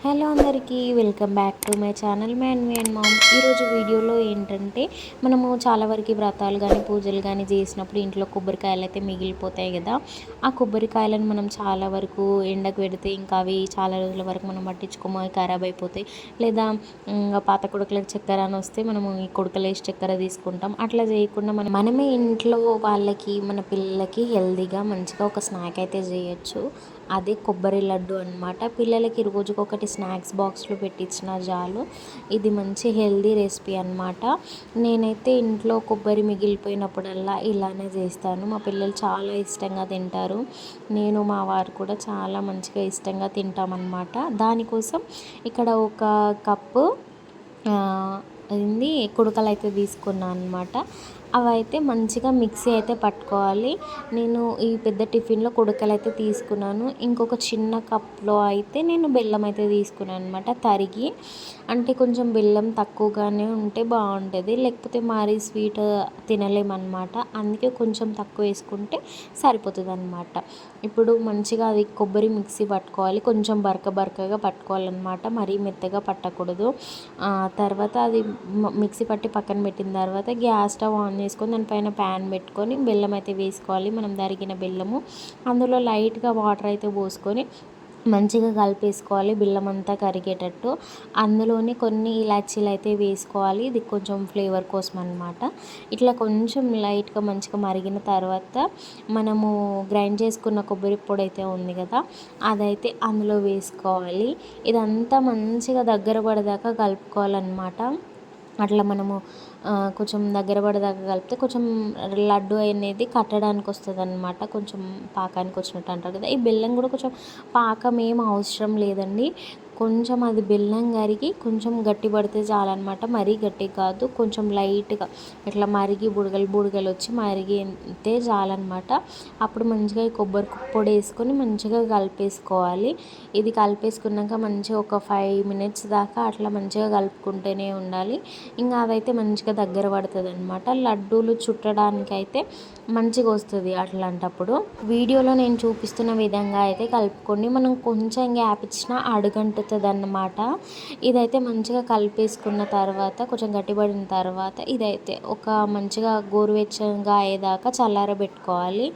Hello అందరికీ welcome back to my channel me and mom. ఈరోజు వీడియోలో ఏంటంటే మనము చాలా వరకు వ్రతాలు కానీ పూజలు కానీ చేసినప్పుడు ఇంట్లో కొబ్బరికాయలు అయితే మిగిలిపోతాయి కదా. ఆ కొబ్బరికాయలను మనం చాలా వరకు ఎండకు పెడితే ఇంకా అవి చాలా రోజుల వరకు మనం పట్టించుకోమో ఖరాబ్ అయిపోతాయి. లేదా పాత కొడుకులకు చక్కెర అని వస్తే మనము ఈ కొడుకలు వేసి చక్కెర తీసుకుంటాం. అట్లా చేయకుండా మనమే ఇంట్లో వాళ్ళకి మన పిల్లలకి హెల్తీగా మంచిగా ఒక స్నాక్ అయితే చేయొచ్చు. అదే కొబ్బరి లడ్డు అనమాట. పిల్లలకి రోజుకొకటి స్నాక్స్ బాక్స్లో పెట్టించిన చాలు. ఇది మంచి హెల్దీ రెసిపీ అనమాట. నేనైతే ఇంట్లో కొబ్బరి మిగిలిపోయినప్పుడల్లా ఇలానే చేస్తాను. మా పిల్లలు చాలా ఇష్టంగా తింటారు. నేను మా వారు కూడా చాలా మంచిగా ఇష్టంగా తింటామన్నమాట. దానికోసం ఇక్కడ ఒక కప్పు కుడకలు అయితే తీసుకున్నాను అనమాట. అవైతే మంచిగా మిక్సీ అయితే పట్టుకోవాలి. నేను ఈ పెద్ద టిఫిన్లో కుడకలు అయితే తీసుకున్నాను. ఇంకొక చిన్న కప్లో అయితే నేను బెల్లం అయితే తీసుకున్నాను అనమాట తరిగి. అంటే కొంచెం బెల్లం తక్కువగానే ఉంటే బాగుంటుంది, లేకపోతే మరీ స్వీట్ తినలేమన్నమాట. అందుకే కొంచెం తక్కువ వేసుకుంటే సరిపోతుంది అనమాట. ఇప్పుడు మంచిగా అది కొబ్బరి మిక్సీ పట్టుకోవాలి. కొంచెం బరకగా పట్టుకోవాలన్నమాట, మరీ మెత్తగా పట్టకూడదు. తర్వాత అది మిక్సీ పట్టి పక్కన పెట్టిన తర్వాత గ్యాస్ స్టవ్ ఆన్ చేసుకొని దానిపైన ప్యాన్ పెట్టుకొని బెల్లం అయితే వేసుకోవాలి. మనం తరిగిన బెల్లము అందులో లైట్గా వాటర్ అయితే పోసుకొని మంచిగా కలిపేసుకోవాలి. బెల్లం అంతా కరిగేటట్టు అందులోనే కొన్ని ఇలాచీలు అయితే వేసుకోవాలి. ఇది కొంచెం ఫ్లేవర్ కోసం అనమాట. ఇట్లా కొంచెం లైట్గా మంచిగా మరిగిన తర్వాత మనము గ్రైండ్ చేసుకున్న కొబ్బరి పొడి అయితే ఉంది కదా, అదైతే అందులో వేసుకోవాలి. ఇదంతా మంచిగా దగ్గర పడేదాకా కలుపుకోవాలన్నమాట. అట్లా మనము కొంచెం దగ్గర పడేదాకా కలిపితే కొంచెం లడ్డు అనేది కట్టడానికి వస్తుంది అనమాట. కొంచెం పాకానికి వచ్చినట్టు అంటారు కదా. ఈ బెల్లం కూడా కొంచెం పాకం ఏం అవసరం లేదండి. కొంచెం అది బెల్లం కరిగి కొంచెం గట్టి పడితే చాలన్నమాట. మరీ గట్టి కాదు, కొంచెం లైట్గా ఇట్లా మరిగి బుడగలు వచ్చి మరిగితే చాలన్నమాట. అప్పుడు మంచిగా ఈ కొబ్బరి పొడి వేసుకొని మంచిగా కలిపేసుకోవాలి. ఇది కలిపేసుకున్నాక మంచిగా ఒక 5 minutes దాకా అట్లా మంచిగా కలుపుకుంటూనే ఉండాలి. ఇంకా అదైతే మంచిగా దగ్గర పడుతుంది అనమాట. లడ్డూలు చుట్టడానికైతే మంచిగా వస్తుంది. అట్లాంటప్పుడు వీడియోలో నేను చూపిస్తున్న విధంగా అయితే కలుపుకోండి. మనం కొంచెం గ్యాప్ ఇచ్చినా అడుగంటుతుంది అన్నమాట. ఇదైతే మంచిగా కలిపేసుకున్న తర్వాత కొంచెం గట్టిపడిన తర్వాత ఇదైతే ఒక మంచిగా గోరువెచ్చగా అయ్యేదాకా చల్లారబెట్టుకోవాలి.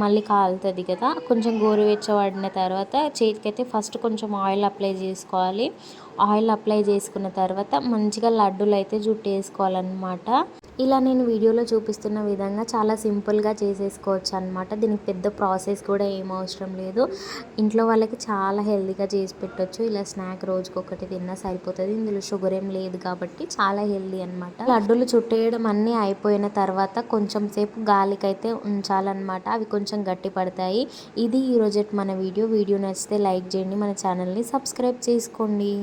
మళ్ళీ కాలుతుంది కదా. కొంచెం గోరువెచ్చబడిన తర్వాత చేతికైతే ఫస్ట్ కొంచెం ఆయిల్ అప్లై చేసుకోవాలి. ఆయిల్ అప్లై చేసుకున్న తర్వాత మంచిగా లడ్డూలు అయితే జుట్టేసుకోవాలన్నమాట. ఇలా నేను వీడియోలో చూపిస్తున్న విధంగా చాలా సింపుల్గా చేసేసుకోవచ్చు అనమాట. దీనికి పెద్ద ప్రాసెస్ కూడా ఏం అవసరం లేదు. ఇంట్లో వాళ్ళకి చాలా హెల్తీగా చేసి పెట్టవచ్చు. ఇలా స్నాక్ రోజుకొకటి తిన్నా సరిపోతుంది. ఇందులో షుగర్ ఏం లేదు కాబట్టి చాలా హెల్తీ అనమాట. లడ్డూలు చుట్టేయడం అన్నీ అయిపోయిన తర్వాత కొంచెం సేపు గాలికైతే ఉంచాలన్నమాట. అవి కొంచెం గట్టి పడతాయి. ఇది ఈరోజు మన వీడియో నచ్చితే లైక్ చేయండి, మన ఛానల్ని సబ్స్క్రైబ్ చేసుకోండి.